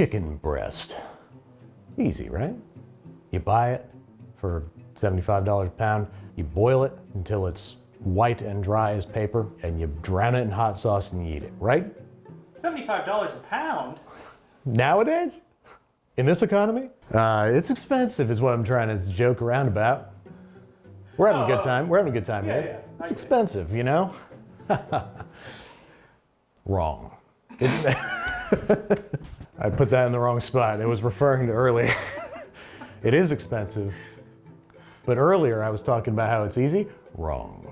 Chicken breast. Easy, right? You buy it for $75 a pound, you boil it until it's white and dry as paper, and you drown it in hot sauce and you eat it, right? $75 a pound? Nowadays? In this economy? It's expensive is what I'm trying to joke around about. We're having a good time. We're having a good time, yeah, man. yeah, It's expensive, you know? Wrong. I put that in the wrong spot. It was referring to earlier. It is expensive. But earlier I was talking about how it's easy. Wrong.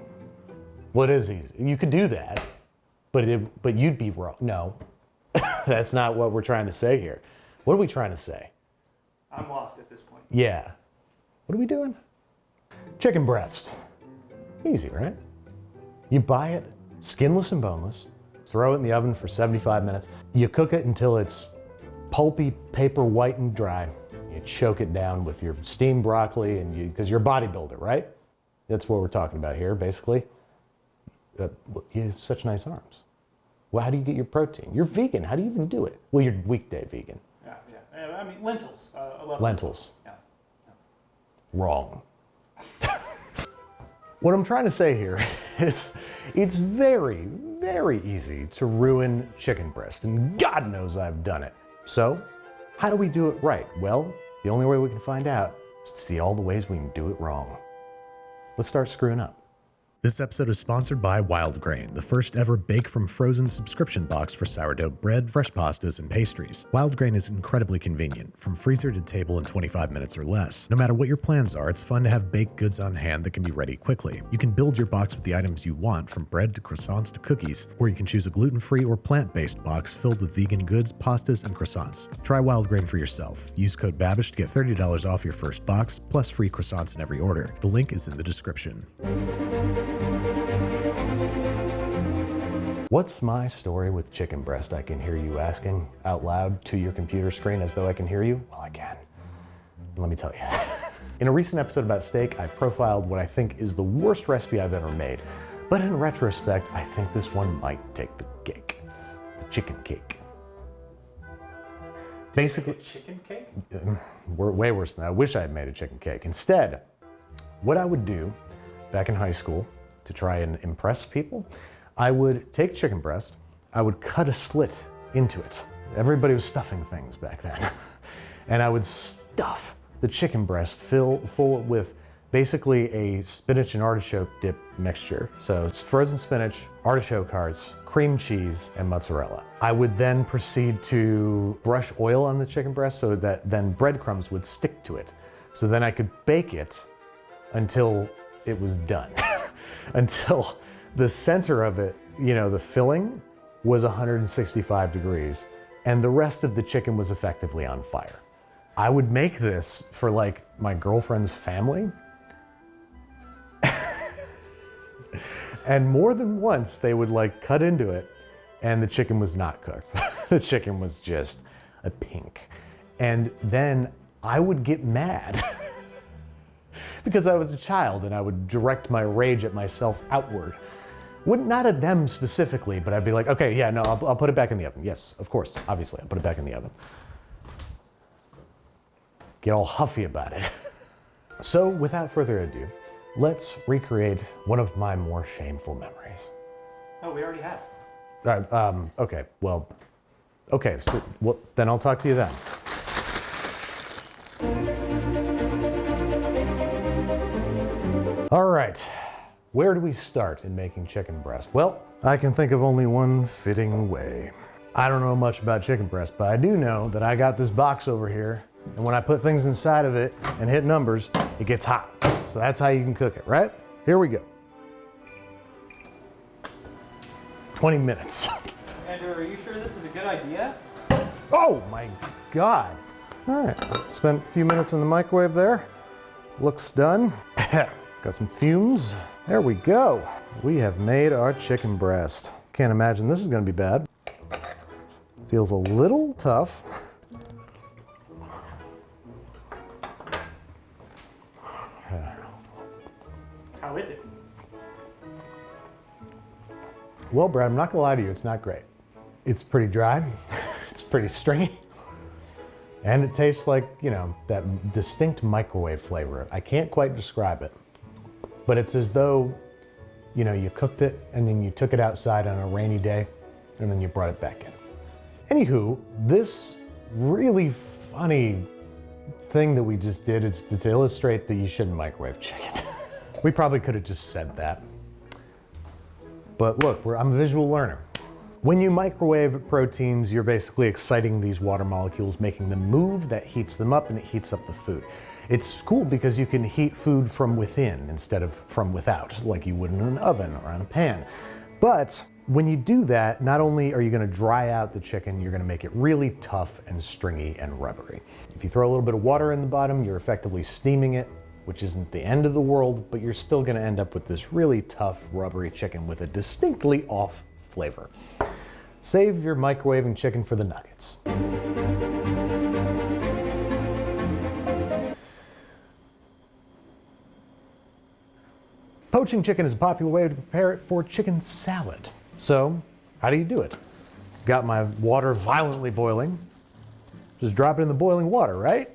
Well, it is easy. You could do that, but you'd be wrong. No, that's not what we're trying to say here. What are we trying to say? I'm lost at this point. Yeah. What are we doing? Chicken breast. Easy, right? You buy it, skinless and boneless, throw it in the oven for 75 minutes. You cook it until it's pulpy, paper white and dry. You choke it down with your steamed broccoli, and because you're a bodybuilder, right? That's what we're talking about here, basically. You have such nice arms. Well, how do you get your protein? You're vegan. How do you even do it? Well, you're weekday vegan. Yeah. I mean, lentils. I love Lentils. Yeah. Wrong. What I'm trying to say here is it's very, very easy to ruin chicken breast, and God knows I've done it. So, how do we do it right? Well, the only way we can find out is to see all the ways we can do it wrong. Let's start screwing up. This episode is sponsored by Wild Grain, the first ever bake from frozen subscription box for sourdough bread, fresh pastas, and pastries. Wild Grain is incredibly convenient, from freezer to table in 25 minutes or less. No matter what your plans are, it's fun to have baked goods on hand that can be ready quickly. You can build your box with the items you want, from bread to croissants to cookies, or you can choose a gluten-free or plant-based box filled with vegan goods, pastas, and croissants. Try Wild Grain for yourself. Use code Babish to get $30 off your first box, plus free croissants in every order. The link is in the description. What's my story with chicken breast? I can hear you asking out loud to your computer screen as though I can hear you. Well, I can. Let me tell you. In a recent episode about steak, I profiled what I think is the worst recipe I've ever made. But in retrospect, I think this one might take the cake. The chicken cake. Basically, Chicken cake? we're way worse than that. I wish I had made a chicken cake. Instead, what I would do back in high school to try and impress people, I would take chicken breast, I would cut a slit into it. Everybody was stuffing things back then. And I would stuff the chicken breast full with basically a spinach and artichoke dip mixture. So it's frozen spinach, artichoke hearts, cream cheese, and mozzarella. I would then proceed to brush oil on the chicken breast so that then breadcrumbs would stick to it. So then I could bake it until it was done. Until the center of it, you know, the filling was 165 degrees and the rest of the chicken was effectively on fire. I would make this for like my girlfriend's family. And more than once they would like cut into it and the chicken was not cooked. The chicken was just a pink. And then I would get mad because I was a child and I would direct my rage at myself outward. Not at them specifically, but I'd be like, okay, yeah, no, I'll put it back in the oven. Yes, of course, obviously, I'll put it back in the oven. Get all huffy about it. So without further ado, let's recreate one of my more shameful memories. Oh, we already have. Okay, so then I'll talk to you then. All right, where do we start in making chicken breast? Well, I can think of only one fitting way. I don't know much about chicken breast, but I do know that I got this box over here, and when I put things inside of it and hit numbers, it gets hot. So that's how you can cook it, right? Here we go. 20 minutes. Andrew, are you sure this is a good idea? Oh my God. All right, spent a few minutes in the microwave there. Looks done. It's got some fumes. There we go. We have made our chicken breast. Can't imagine this is gonna be bad. Feels a little tough. How is it? Well, Brad, I'm not gonna lie to you, it's not great. It's pretty dry, it's pretty stringy. And it tastes like, you know, that distinct microwave flavor. I can't quite describe it, but it's as though, you know, you cooked it and then you took it outside on a rainy day and then you brought it back in. Anywho, this really funny thing that we just did is to illustrate that you shouldn't microwave chicken. We probably could have just said that. But look, I'm a visual learner. When you microwave proteins, you're basically exciting these water molecules, making them move. That heats them up and it heats up the food. It's cool because you can heat food from within instead of from without, like you would in an oven or on a pan. But when you do that, not only are you going to dry out the chicken, you're going to make it really tough and stringy and rubbery. If you throw a little bit of water in the bottom, you're effectively steaming it, which isn't the end of the world, but you're still going to end up with this really tough, rubbery chicken with a distinctly off flavor. Save your microwaving chicken for the nuggets. Poaching chicken is a popular way to prepare it for chicken salad. So, how do you do it? Got my water violently boiling. Just drop it in the boiling water, right?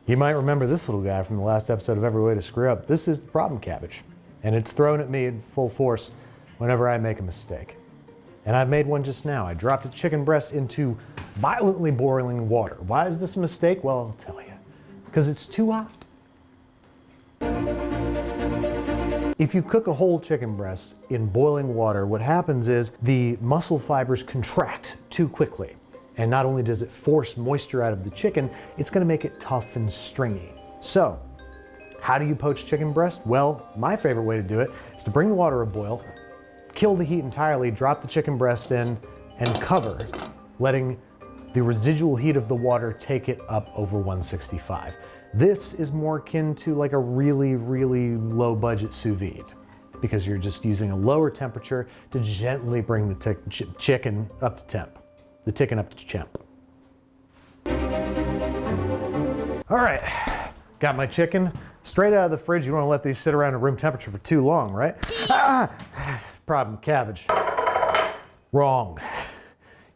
You might remember this little guy from the last episode of Every Way to Screw Up. This is the problem cabbage, and it's thrown at me in full force whenever I make a mistake. And I've made one just now. I dropped a chicken breast into violently boiling water. Why is this a mistake? Well, I'll tell you. Because it's too hot. If you cook a whole chicken breast in boiling water, what happens is the muscle fibers contract too quickly. And not only does it force moisture out of the chicken, it's gonna make it tough and stringy. So, how do you poach chicken breast? Well, my favorite way to do it is to bring the water to a boil, kill the heat entirely, drop the chicken breast in, and cover, letting the residual heat of the water take it up over 165. This is more akin to like a really, really low budget sous vide, because you're just using a lower temperature to gently bring the chicken up to temp. The chicken up to temp. All right, got my chicken straight out of the fridge. You don't want to let these sit around at room temperature for too long, right? Problem cabbage. Wrong.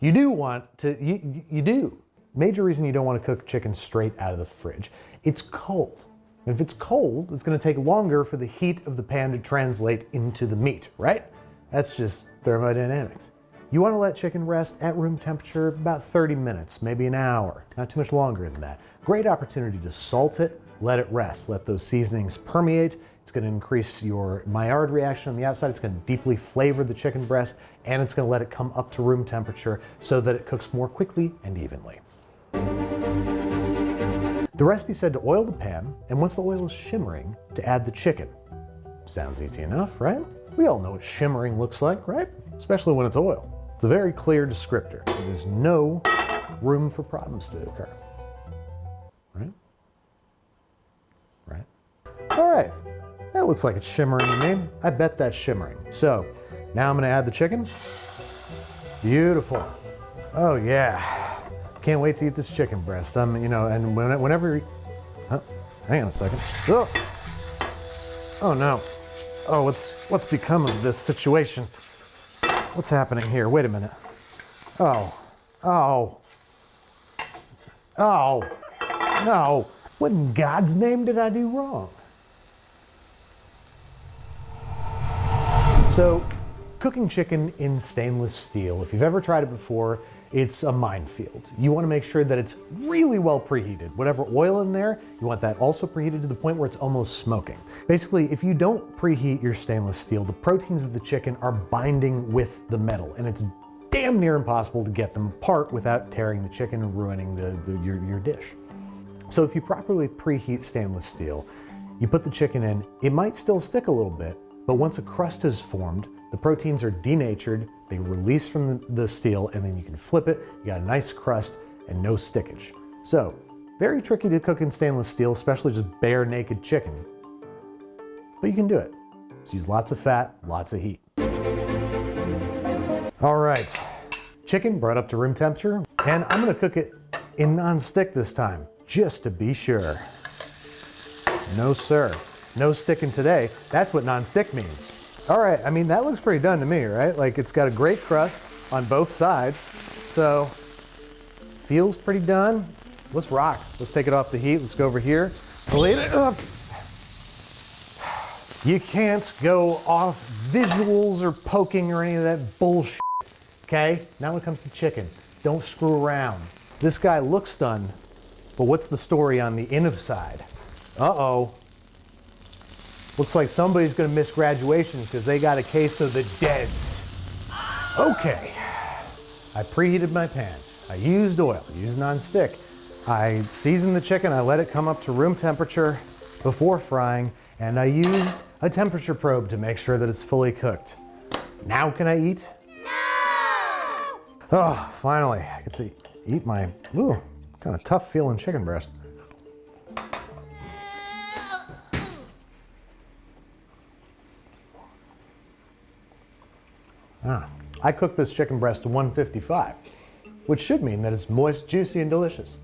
You do want to, you do. Major reason you don't want to cook chicken straight out of the fridge. It's cold. And if it's cold, it's going to take longer for the heat of the pan to translate into the meat, right? That's just thermodynamics. You want to let chicken rest at room temperature about 30 minutes, maybe an hour, not too much longer than that. Great opportunity to salt it, let it rest, let those seasonings permeate. It's going to increase your Maillard reaction on the outside. It's going to deeply flavor the chicken breast, and it's going to let it come up to room temperature so that it cooks more quickly and evenly. The recipe said to oil the pan, and once the oil is shimmering, to add the chicken. Sounds easy enough, right? We all know what shimmering looks like, right? Especially when it's oil. It's a very clear descriptor. There's no room for problems to occur. Right? Right? All right. That looks like it's shimmering to me. I bet that's shimmering. So now I'm gonna add the chicken. Beautiful. Oh yeah. Can't wait to eat this chicken breast. You know, and whenever, oh, hang on a second. Oh no. Oh, what's become of this situation? What's happening here? Wait a minute. Oh. No. What in God's name did I do wrong? So, cooking chicken in stainless steel, if you've ever tried it before, it's a minefield. You want to make sure that it's really well preheated. Whatever oil in there, you want that also preheated to the point where it's almost smoking. Basically, if you don't preheat your stainless steel, the proteins of the chicken are binding with the metal, and it's damn near impossible to get them apart without tearing the chicken and ruining your dish. So if you properly preheat stainless steel, you put the chicken in, it might still stick a little bit, but once a crust is formed, the proteins are denatured, they release from the steel, and then you can flip it, you got a nice crust and no stickage. So, very tricky to cook in stainless steel, especially just bare naked chicken. But you can do it. Just use lots of fat, lots of heat. All right, chicken brought up to room temperature, and I'm gonna cook it in non-stick this time, just to be sure. No sir, no sticking today. That's what non-stick means. All right, I mean, that looks pretty done to me, right? Like it's got a great crust on both sides. So feels pretty done. Let's rock. Let's take it off the heat. Let's go over here. Lay it up. You can't go off visuals or poking or any of that bullshit, okay? Now when it comes to chicken, don't screw around. This guy looks done, but what's the story on the inside? Uh-oh. Looks like somebody's gonna miss graduation because they got a case of the deads. Okay, I preheated my pan. I used oil, used nonstick. I seasoned the chicken, I let it come up to room temperature before frying, and I used a temperature probe to make sure that it's fully cooked. Now can I eat? No! Oh, finally, I get to eat my, ooh, kind of tough feeling chicken breast. I cooked this chicken breast to 155, which should mean that it's moist, juicy, and delicious.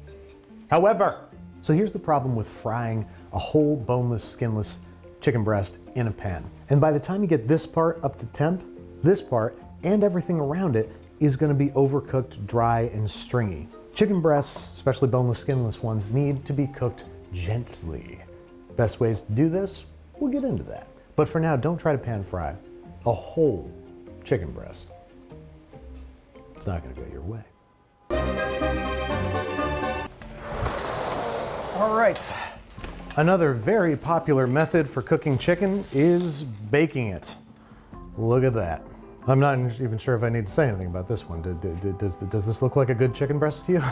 However, so here's the problem with frying a whole boneless, skinless chicken breast in a pan. And by the time you get this part up to temp, this part and everything around it is gonna be overcooked, dry, and stringy. Chicken breasts, especially boneless, skinless ones, need to be cooked gently. Best ways to do this, we'll get into that. But for now, don't try to pan fry a whole chicken breast. It's not gonna go your way. All right. Another very popular method for cooking chicken is baking it. Look at that. I'm not even sure if I need to say anything about this one. Does this look like a good chicken breast to you?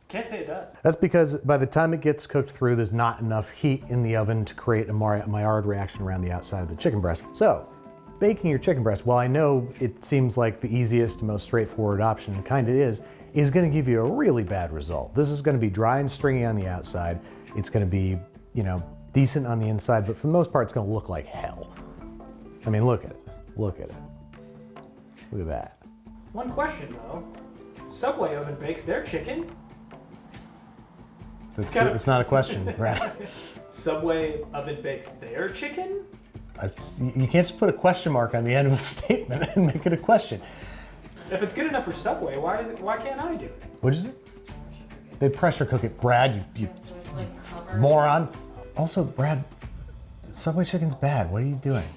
Can't say it does. That's because by the time it gets cooked through, there's not enough heat in the oven to create a Maillard reaction around the outside of the chicken breast. So, baking your chicken breast, while I know it seems like the easiest, most straightforward option, and kind of is gonna give you a really bad result. This is gonna be dry and stringy on the outside. It's gonna be, you know, decent on the inside, but for the most part, it's gonna look like hell. I mean, look at it. Look at it. Look at that. One question though. Subway oven bakes their chicken. It's not a question, Brad. Subway oven bakes their chicken? You can't just put a question mark on the end of a statement and make it a question. If it's good enough for Subway, why can't I do it? What'd you say? They pressure cook it, Brad, you moron. Also, Brad, Subway chicken's bad. What are you doing?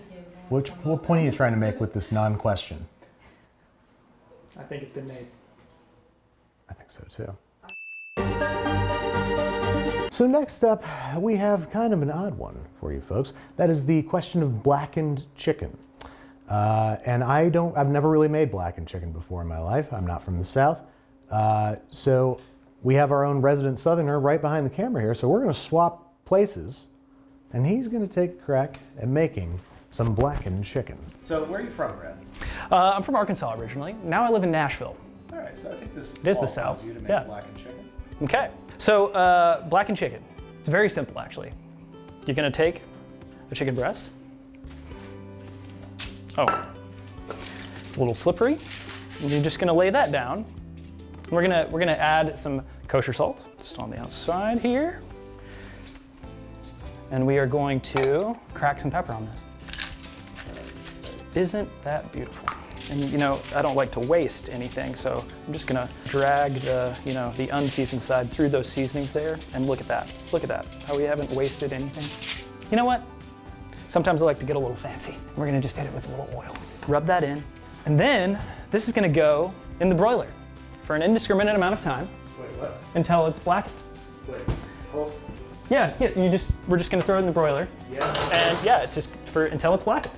What point are you trying to make with this non-question? I think it's been made. I think so too. So next up, we have kind of an odd one for you folks. That is the question of blackened chicken. And I've never really made blackened chicken before in my life. I'm not from the South. So we have our own resident Southerner right behind the camera here. So we're gonna swap places and he's gonna take a crack at making some blackened chicken. So where are you from, Brad? I'm from Arkansas originally. Now I live in Nashville. All right, so I think this It is the South. You to make Yeah. blackened chicken. Okay, so blackened chicken. It's very simple actually. You're gonna take a chicken breast. Oh, it's a little slippery. And you're just gonna lay that down. We're gonna add some kosher salt just on the outside here. And we are going to crack some pepper on this. Isn't that beautiful? And you know, I don't like to waste anything, so I'm just gonna drag the unseasoned side through those seasonings there, and look at that. Look at that, how we haven't wasted anything. You know what? Sometimes I like to get a little fancy. We're gonna just hit it with a little oil. Rub that in, and then this is gonna go in the broiler for an indiscriminate amount of time. Wait, what? Until it's black. Wait, hold. Yeah, we're just gonna throw it in the broiler. Yeah. And yeah, it's just until it's blackened.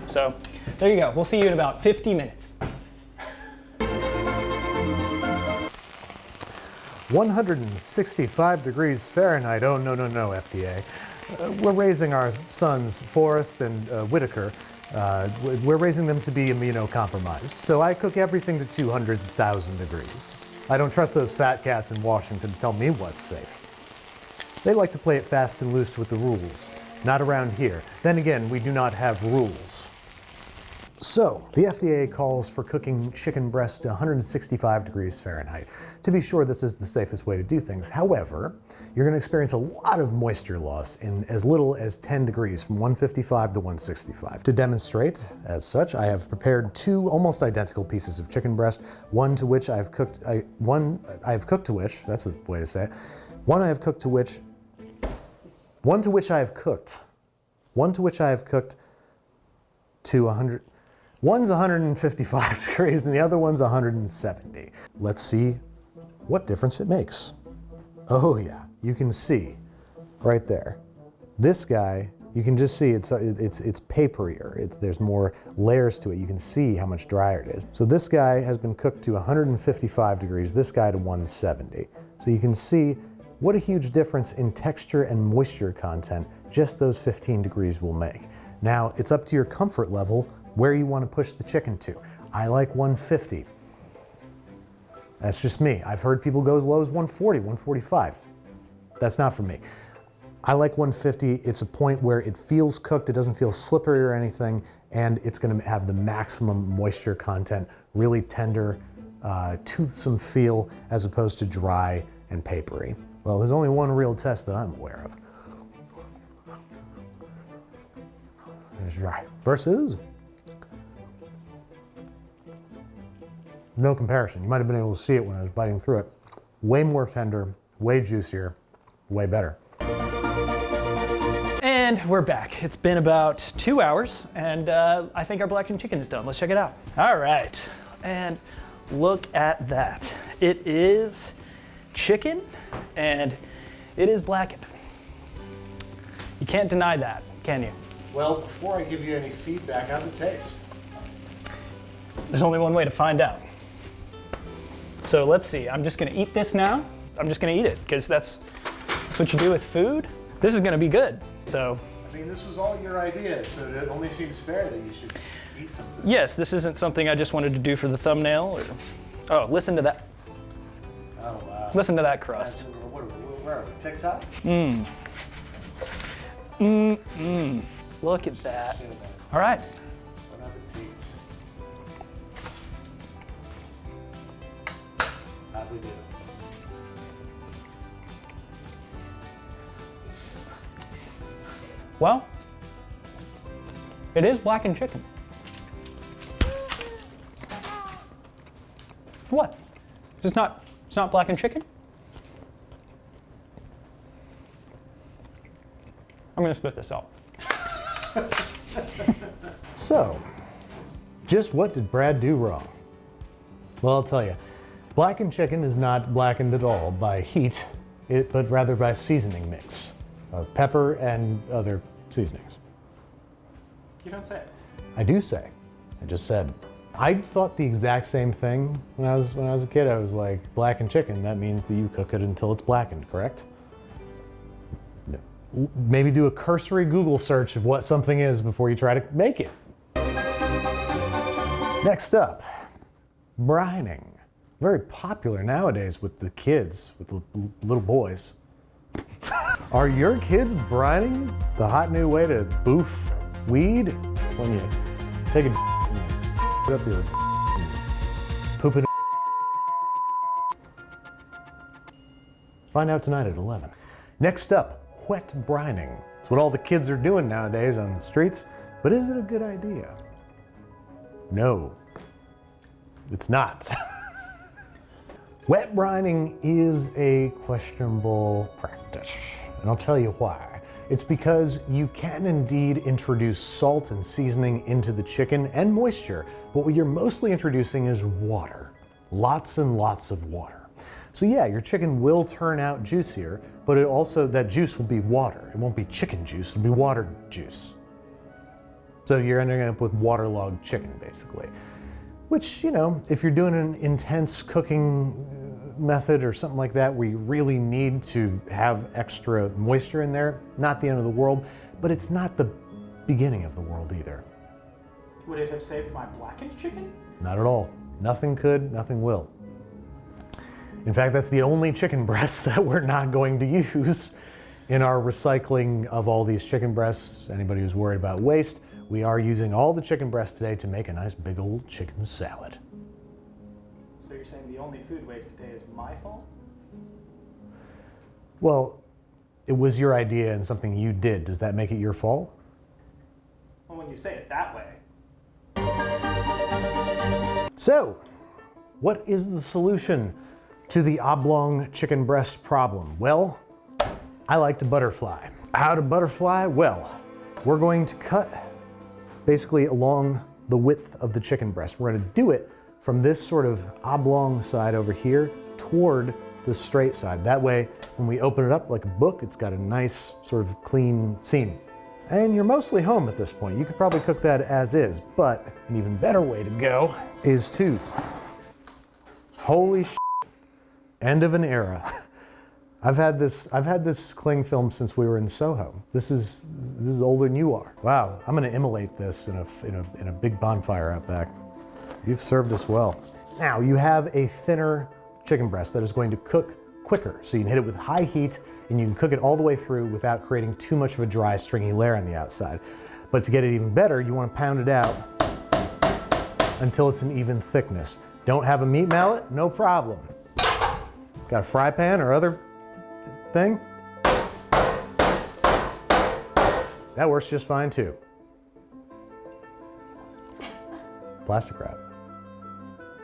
So there you go. We'll see you in about 50 minutes. 165 degrees Fahrenheit. Oh, no, FDA. We're raising our sons, Forrest and Whitaker. We're raising them to be immunocompromised. So I cook everything to 200,000 degrees. I don't trust those fat cats in Washington to tell me what's safe. They like to play it fast and loose with the rules. Not around here. Then again, we do not have rules. So, the FDA calls for cooking chicken breast to 165 degrees Fahrenheit. To be sure, this is the safest way to do things. However, you're going to experience a lot of moisture loss in as little as 10 degrees, from 155 to 165. To demonstrate, as such, I have prepared two almost identical pieces of chicken breast, one to which I have cooked to which I have cooked to 100. One's 155 degrees and the other one's 170. Let's see what difference it makes. Oh yeah, you can see right there. This guy, you can just see it's paperier. There's more layers to it. You can see how much drier it is. So this guy has been cooked to 155 degrees, this guy to 170. So you can see what a huge difference in texture and moisture content just those 15 degrees will make. Now, it's up to your comfort level where you want to push the chicken to. I like 150. That's just me. I've heard people go as low as 140, 145. That's not for me. I like 150. It's a point where it feels cooked, it doesn't feel slippery or anything, and it's going to have the maximum moisture content, really tender, toothsome feel, as opposed to dry and papery. Well, there's only one real test that I'm aware of. It's dry versus no comparison. You might have been able to see it when I was biting through it. Way more tender, way juicier, way better. And we're back. It's been about 2 hours, and I think our blackened chicken is done. Let's check it out. All right, and look at that. It is chicken, and it is blackened. You can't deny that, can you? Well, before I give you any feedback, how's it taste? There's only one way to find out. So let's see, I'm just gonna eat this now. I'm just gonna eat it, because that's what you do with food. This is gonna be good, so. I mean, this was all your idea, so it only seems fair that you should eat something. Yes, this isn't something I just wanted to do for the thumbnail. Oh, listen to that. Oh, wow. Listen to that crust. Where are we, TikTok? Look at that. All right. Bon appetit. How'd we do? Well, it is blackened chicken. What? It's not blackened chicken? I'm gonna spit this out. So, just what did Brad do wrong? Well, I'll tell you. Blackened chicken is not blackened at all by heat, but rather by seasoning mix of pepper and other seasonings. You don't say. I do say. I just said. I thought the exact same thing when I was a kid. I was like, blackened chicken, that means that you cook it until it's blackened, correct? No. Maybe do a cursory Google search of what something is before you try to make it. Next up, brining. Very popular nowadays with the kids, with the little boys. Are your kids brining? The hot new way to boof weed? It's when you take a and you put up your poop it. Find out tonight at 11. Next up, wet brining. It's what all the kids are doing nowadays on the streets, but is it a good idea? No, it's not. Wet brining is a questionable practice, and I'll tell you why. It's because you can indeed introduce salt and seasoning into the chicken and moisture, but what you're mostly introducing is water. Lots and lots of water. So yeah, your chicken will turn out juicier, but that juice will be water. It won't be chicken juice, it'll be water juice. So you're ending up with waterlogged chicken, basically. Which, you know, if you're doing an intense cooking method or something like that where you really need to have extra moisture in there, not the end of the world, but it's not the beginning of the world either. Would it have saved my blackened chicken? Not at all. Nothing could, nothing will. In fact, that's the only chicken breast that we're not going to use in our recycling of all these chicken breasts. Anybody who's worried about waste, we are using all the chicken breast today to make a nice big old chicken salad. So you're saying the only food waste today is my fault? Well, it was your idea and something you did. Does that make it your fault? Well, when you say it that way. So, what is the solution to the oblong chicken breast problem? Well, I like to butterfly. How to butterfly? Well, we're going to cut basically along the width of the chicken breast. We're going to do it from this sort of oblong side over here toward the straight side. That way, when we open it up like a book, it's got a nice sort of clean seam. And you're mostly home at this point. You could probably cook that as is, but an even better way to go is to, holy shit, end of an era. I've had this cling film since we were in Soho. This is older than you are. Wow, I'm gonna immolate this in a big bonfire out back. You've served us well. Now you have a thinner chicken breast that is going to cook quicker. So you can hit it with high heat and you can cook it all the way through without creating too much of a dry, stringy layer on the outside. But to get it even better, you want to pound it out until it's an even thickness. Don't have a meat mallet? No problem. Got a fry pan or other thing? That works just fine too. Plastic wrap.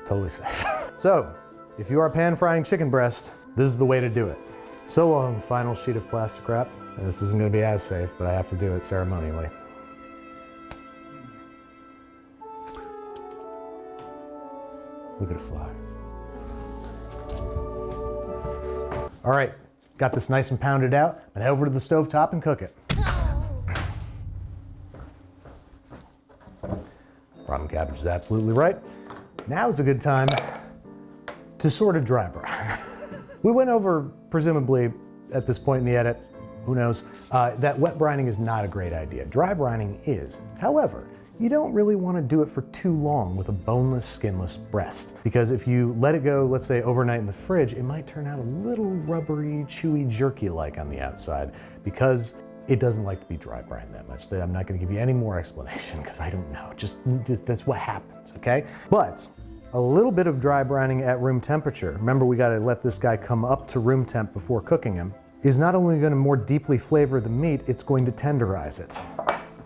Totally safe. So, if you are pan frying chicken breast, this is the way to do it. So long, final sheet of plastic wrap. And this isn't going to be as safe, but I have to do it ceremonially. Look at it fly. All right, got this nice and pounded out, and head over to the stovetop and cook it. Problem cabbage is absolutely right. Now is a good time to sort of dry brine. We went over, presumably, at this point in the edit, who knows, that wet brining is not a great idea. Dry brining is. However, you don't really want to do it for too long with a boneless, skinless breast. Because if you let it go, let's say overnight in the fridge, it might turn out a little rubbery, chewy, jerky-like on the outside because it doesn't like to be dry brined that much. I'm not going to give you any more explanation because I don't know. Just that's what happens, okay? But a little bit of dry brining at room temperature, remember we got to let this guy come up to room temp before cooking him, is not only going to more deeply flavor the meat, it's going to tenderize it.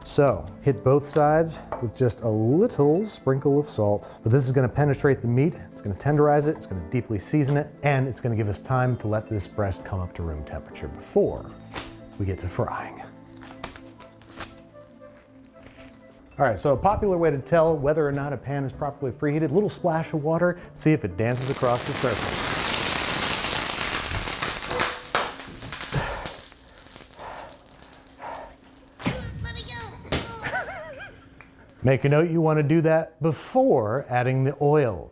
So hit both sides with just a little sprinkle of salt. But this is going to penetrate the meat, it's going to tenderize it, it's going to deeply season it, and it's going to give us time to let this breast come up to room temperature before we get to frying. All right, so a popular way to tell whether or not a pan is properly preheated, a little splash of water, see if it dances across the surface. Make a note you want to do that before adding the oil.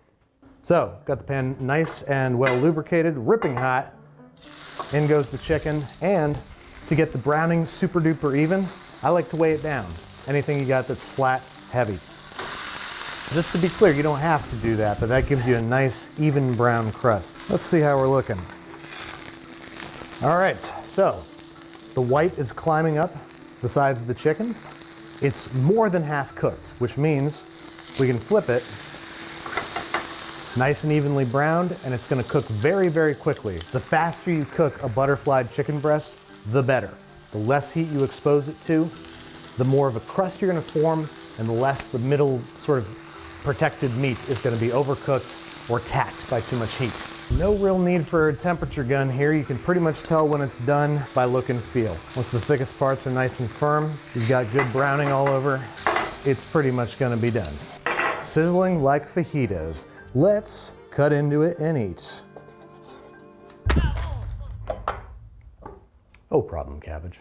So, got the pan nice and well lubricated, ripping hot. In goes the chicken, and to get the browning super duper even, I like to weigh it down. Anything you got that's flat, heavy. Just to be clear, you don't have to do that, but that gives you a nice even brown crust. Let's see how we're looking. All right, so the white is climbing up the sides of the chicken. It's more than half cooked, which means we can flip it. It's nice and evenly browned, and it's gonna cook very, very quickly. The faster you cook a butterflied chicken breast, the better. The less heat you expose it to, the more of a crust you're gonna form, and the less the middle sort of protected meat is gonna be overcooked or tacked by too much heat. No real need for a temperature gun here. You can pretty much tell when it's done by look and feel. Once the thickest parts are nice and firm, you've got good browning all over, it's pretty much gonna be done. Sizzling like fajitas. Let's cut into it and eat. Oh, problem cabbage.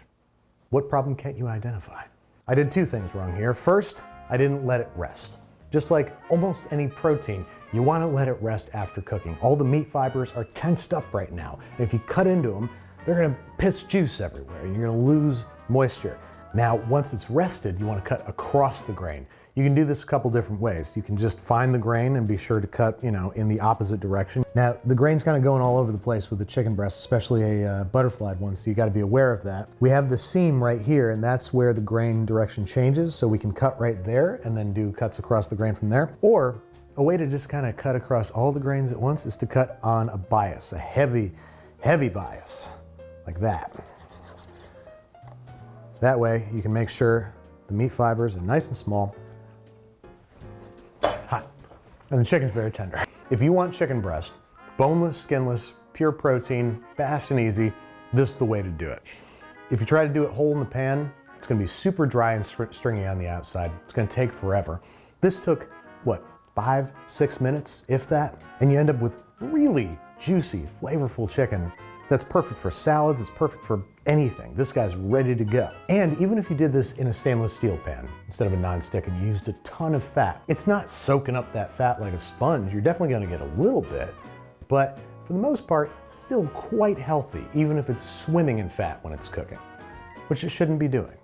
What problem can't you identify? I did two things wrong here. First, I didn't let it rest. Just like almost any protein, you want to let it rest after cooking. All the meat fibers are tensed up right now. And if you cut into them, they're going to piss juice everywhere. You're going to lose moisture. Now, once it's rested, you want to cut across the grain. You can do this a couple different ways. You can just find the grain and be sure to cut, in the opposite direction. Now, the grain's kind of going all over the place with the chicken breast, especially a butterflied one, so you got to be aware of that. We have the seam right here, and that's where the grain direction changes, so we can cut right there and then do cuts across the grain from there. Or a way to just kind of cut across all the grains at once is to cut on a bias, a heavy bias, like that. That way, you can make sure the meat fibers are nice and small, hot, and the chicken's very tender. If you want chicken breast, boneless, skinless, pure protein, fast and easy, this is the way to do it. If you try to do it whole in the pan, it's gonna be super dry and stringy on the outside. It's gonna take forever. This took, what, 5-6 minutes, if that? And you end up with really juicy, flavorful chicken that's perfect for salads, it's perfect for anything. This guy's ready to go. And even if you did this in a stainless steel pan instead of a non-stick and you used a ton of fat, it's not soaking up that fat like a sponge. You're definitely gonna get a little bit, but for the most part, still quite healthy, even if it's swimming in fat when it's cooking, which it shouldn't be doing.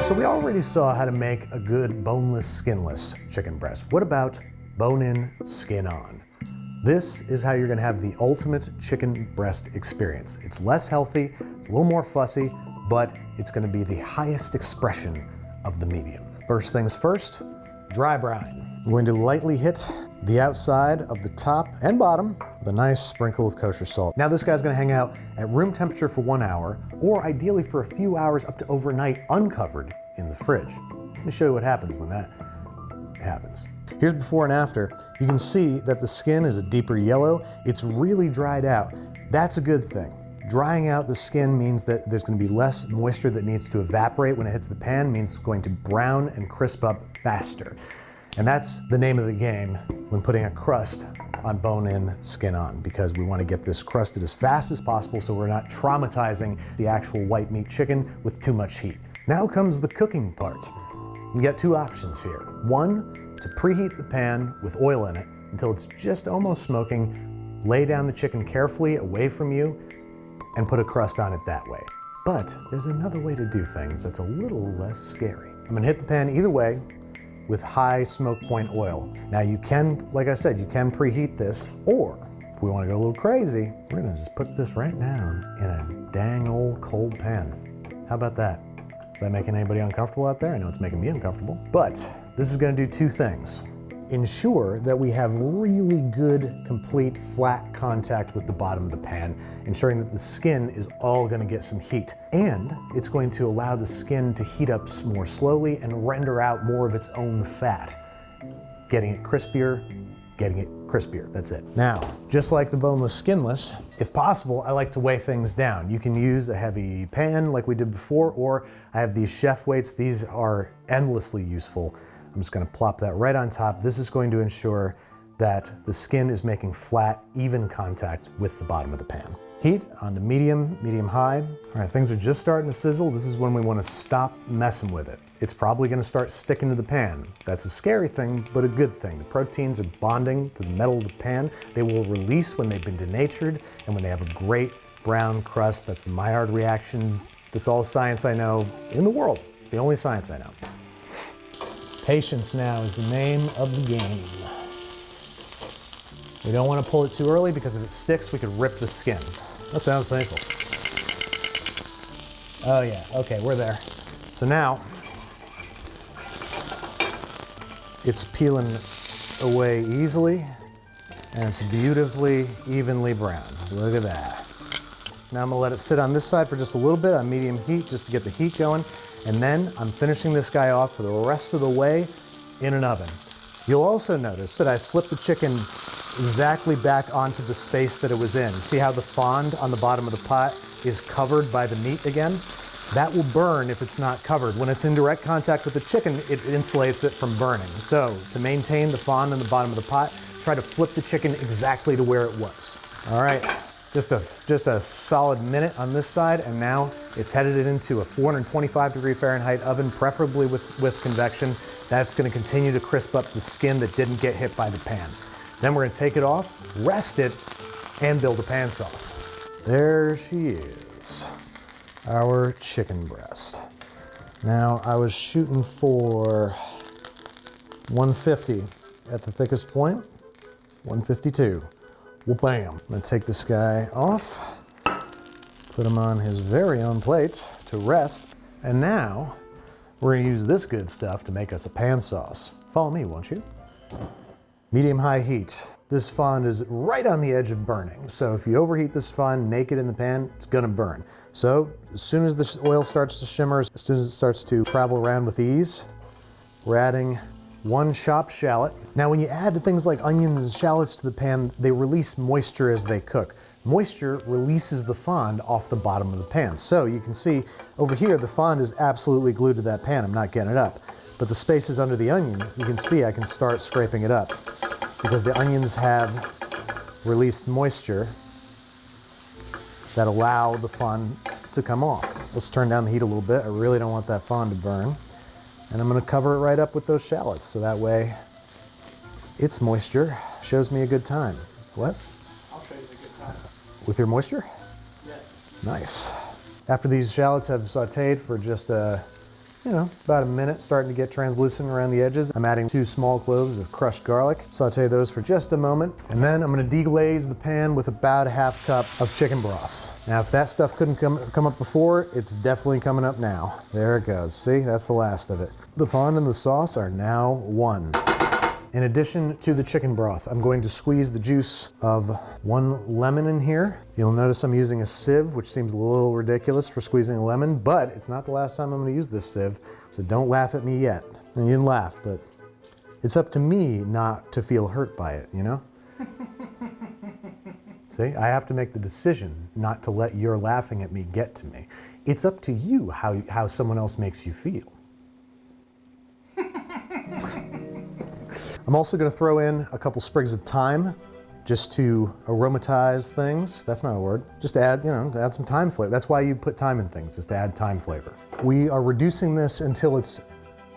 So we already saw how to make a good boneless, skinless chicken breast. What about bone-in, skin-on? This is how you're gonna have the ultimate chicken breast experience. It's less healthy, it's a little more fussy, but it's gonna be the highest expression of the medium. First things first, dry brine. I'm going to lightly hit the outside of the top and bottom with a nice sprinkle of kosher salt. Now this guy's gonna hang out at room temperature for 1 hour, or ideally for a few hours up to overnight uncovered in the fridge. Let me show you what happens when that happens. Here's before and after. You can see that the skin is a deeper yellow. It's really dried out. That's a good thing. Drying out the skin means that there's going to be less moisture that needs to evaporate when it hits the pan, means it's going to brown and crisp up faster. And that's the name of the game when putting a crust on bone-in, skin-on, because we want to get this crusted as fast as possible so we're not traumatizing the actual white meat chicken with too much heat. Now comes the cooking part. You got two options here. One, to preheat the pan with oil in it until it's just almost smoking, lay down the chicken carefully away from you, and put a crust on it that way. But there's another way to do things that's a little less scary. I'm gonna hit the pan either way with high smoke point oil. Now you can, like I said, you can preheat this, or if we wanna go a little crazy, we're gonna just put this right down in a dang old cold pan. How about that? Is that making anybody uncomfortable out there? I know it's making me uncomfortable, but this is going to do two things. Ensure that we have really good, complete, flat contact with the bottom of the pan, ensuring that the skin is all going to get some heat. And it's going to allow the skin to heat up more slowly and render out more of its own fat. Getting it crispier, that's it. Now, just like the boneless, skinless, if possible, I like to weigh things down. You can use a heavy pan like we did before, or I have these chef weights. These are endlessly useful. I'm just gonna plop that right on top. This is going to ensure that the skin is making flat, even contact with the bottom of the pan. Heat on to medium, medium-high. All right, things are just starting to sizzle. This is when we wanna stop messing with it. It's probably gonna start sticking to the pan. That's a scary thing, but a good thing. The proteins are bonding to the metal of the pan. They will release when they've been denatured and when they have a great brown crust. That's the Maillard reaction. This is all science I know in the world. It's the only science I know. Patience now is the name of the game. We don't want to pull it too early because if it sticks, we could rip the skin. That sounds painful. Oh yeah, okay, we're there. So now, it's peeling away easily, and it's beautifully, evenly brown. Look at that. Now I'm gonna let it sit on this side for just a little bit on medium heat, just to get the heat going, and then I'm finishing this guy off for the rest of the way in an oven. You'll also notice that I flipped the chicken exactly back onto the space that it was in. See how the fond on the bottom of the pot is covered by the meat again? That will burn if it's not covered. When it's in direct contact with the chicken, it insulates it from burning. So to maintain the fond on the bottom of the pot, try to flip the chicken exactly to where it was. All right, just a solid minute on this side, and now it's headed it into a 425 Fahrenheit oven, preferably with convection. That's gonna continue to crisp up the skin that didn't get hit by the pan. Then we're gonna take it off, rest it, and build a pan sauce. There she is, our chicken breast. Now I was shooting for 150 at the thickest point, 152. Well, bam. I'm gonna take this guy off, put him on his very own plate to rest. And now we're gonna use this good stuff to make us a pan sauce. Follow me, won't you? Medium-high heat. This fond is right on the edge of burning. So if you overheat this fond naked in the pan, it's gonna burn. So as soon as the oil starts to shimmer, as soon as it starts to travel around with ease, we're adding 1 chopped shallot. Now when you add things like onions and shallots to the pan, they release moisture as they cook. Moisture releases the fond off the bottom of the pan. So you can see over here, the fond is absolutely glued to that pan. I'm not getting it up. But the spaces under the onion, you can see I can start scraping it up because the onions have released moisture that allow the fond to come off. Let's turn down the heat a little bit. I really don't want that fond to burn. And I'm gonna cover it right up with those shallots so that way its moisture shows me a good time. What? I'll show you the good time. With your moisture? Yes. Nice. After these shallots have sauteed for just about a minute, starting to get translucent around the edges, I'm adding 2 small cloves of crushed garlic. Saute those for just a moment. And then I'm gonna deglaze the pan with about a half cup of chicken broth. Now, if that stuff couldn't come up before, it's definitely coming up now. There it goes. See, that's the last of it. The fond and the sauce are now one. In addition to the chicken broth, I'm going to squeeze the juice of 1 lemon in here. You'll notice I'm using a sieve, which seems a little ridiculous for squeezing a lemon, but it's not the last time I'm gonna use this sieve, so don't laugh at me yet. And you can laugh, but it's up to me not to feel hurt by it, you know? See, I have to make the decision not to let your laughing at me get to me. It's up to you how someone else makes you feel. I'm also going to throw in a couple sprigs of thyme just to aromatize things. That's not a word. Just to add, to add some thyme flavor. That's why you put thyme in things, is to add thyme flavor. We are reducing this until it's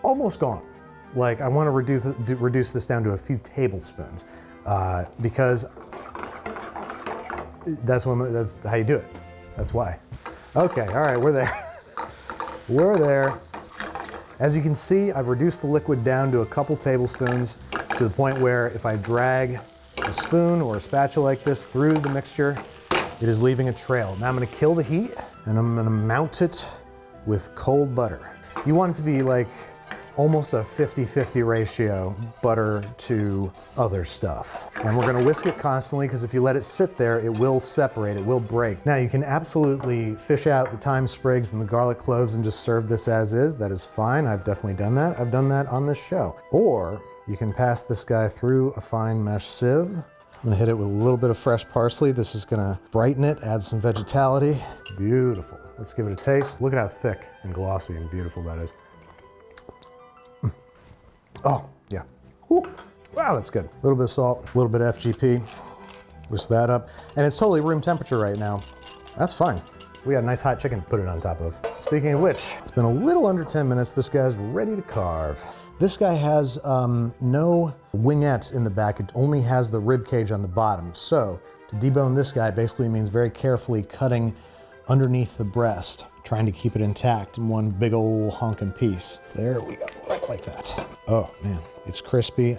almost gone. Like I want to reduce this down to a few tablespoons because that's how you do it. That's why. Okay, all right, we're there. We're there. As you can see, I've reduced the liquid down to a couple tablespoons to the point where if I drag a spoon or a spatula like this through the mixture, it is leaving a trail. Now I'm gonna kill the heat and I'm gonna mount it with cold butter. You want it to be like almost a 50-50 ratio, butter to other stuff. And we're gonna whisk it constantly because if you let it sit there, it will separate, it will break. Now you can absolutely fish out the thyme sprigs and the garlic cloves and just serve this as is. That is fine, I've definitely done that. I've done that on this show. Or you can pass this guy through a fine mesh sieve. I'm gonna hit it with a little bit of fresh parsley. This is gonna brighten it, add some vegetality. Beautiful. Let's give it a taste. Look at how thick and glossy and beautiful that is. Oh, yeah. Woo. Wow, that's good. A little bit of salt, a little bit of FGP. Whisk that up. And it's totally room temperature right now. That's fine. We got a nice hot chicken to put it on top of. Speaking of which, it's been a little under 10 minutes. This guy's ready to carve. This guy has no wingette in the back. It only has the rib cage on the bottom. So to debone this guy basically means very carefully cutting underneath the breast, trying to keep it intact in one big old honkin' piece. There we go, right like that. Oh man, it's crispy.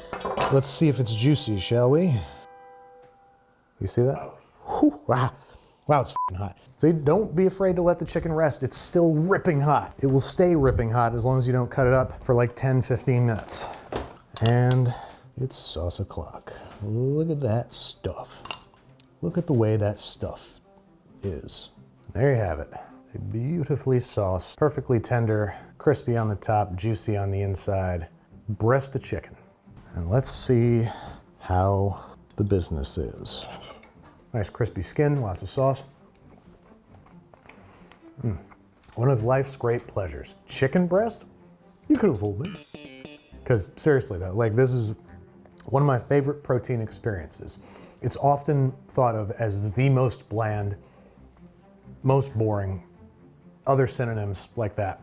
Let's see if it's juicy, shall we? You see that? Whew, wow, wow, it's f***ing hot. See, don't be afraid to let the chicken rest. It's still ripping hot. It will stay ripping hot as long as you don't cut it up for like 10, 15 minutes. And it's sauce o'clock. Look at that stuff. Look at the way that stuff is. There you have it. A beautifully sauced, perfectly tender, crispy on the top, juicy on the inside, breast of chicken. And let's see how the business is. Nice crispy skin, lots of sauce. One of life's great pleasures. Chicken breast? You could have fooled me. Because seriously though, like this is one of my favorite protein experiences. It's often thought of as the most bland, most boring, other synonyms like that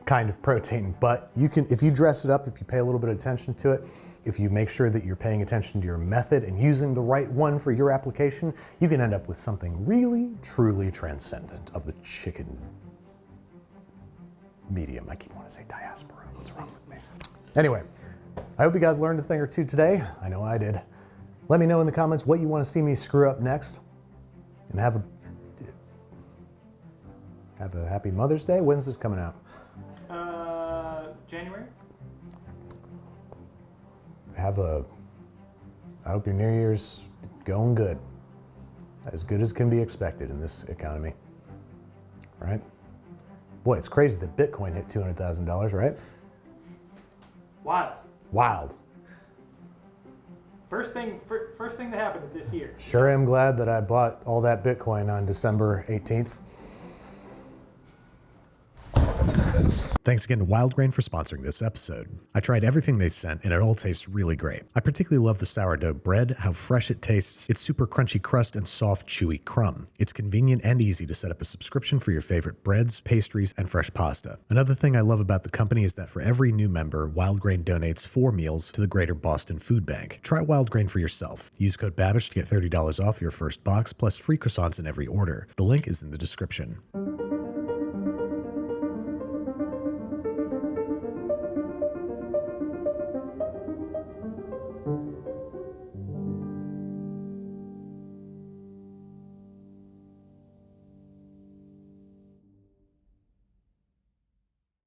kind of protein. But you can, if you dress it up, if you pay a little bit of attention to it, if you make sure that you're paying attention to your method and using the right one for your application, you can end up with something really, truly transcendent of the chicken medium. I keep wanting to say diaspora. What's wrong with me? Anyway, I hope you guys learned a thing or two today. I know I did. Let me know in the comments what you want to see me screw up next. And have a happy Mother's Day. When's this coming out? January? I hope your New Year's going good. As good as can be expected in this economy. Right? Boy, it's crazy that Bitcoin hit $200,000, right? Wild. Wild. First thing that happened this year. Sure am glad that I bought all that Bitcoin on December 18th. Thanks again to Wild Grain for sponsoring this episode. I tried everything they sent and it all tastes really great. I particularly love the sourdough bread, how fresh it tastes, its super crunchy crust and soft, chewy crumb. It's convenient and easy to set up a subscription for your favorite breads, pastries, and fresh pasta. Another thing I love about the company is that for every new member, Wild Grain donates 4 meals to the Greater Boston Food Bank. Try Wild Grain for yourself. Use code Babish to get $30 off your first box plus free croissants in every order. The link is in the description.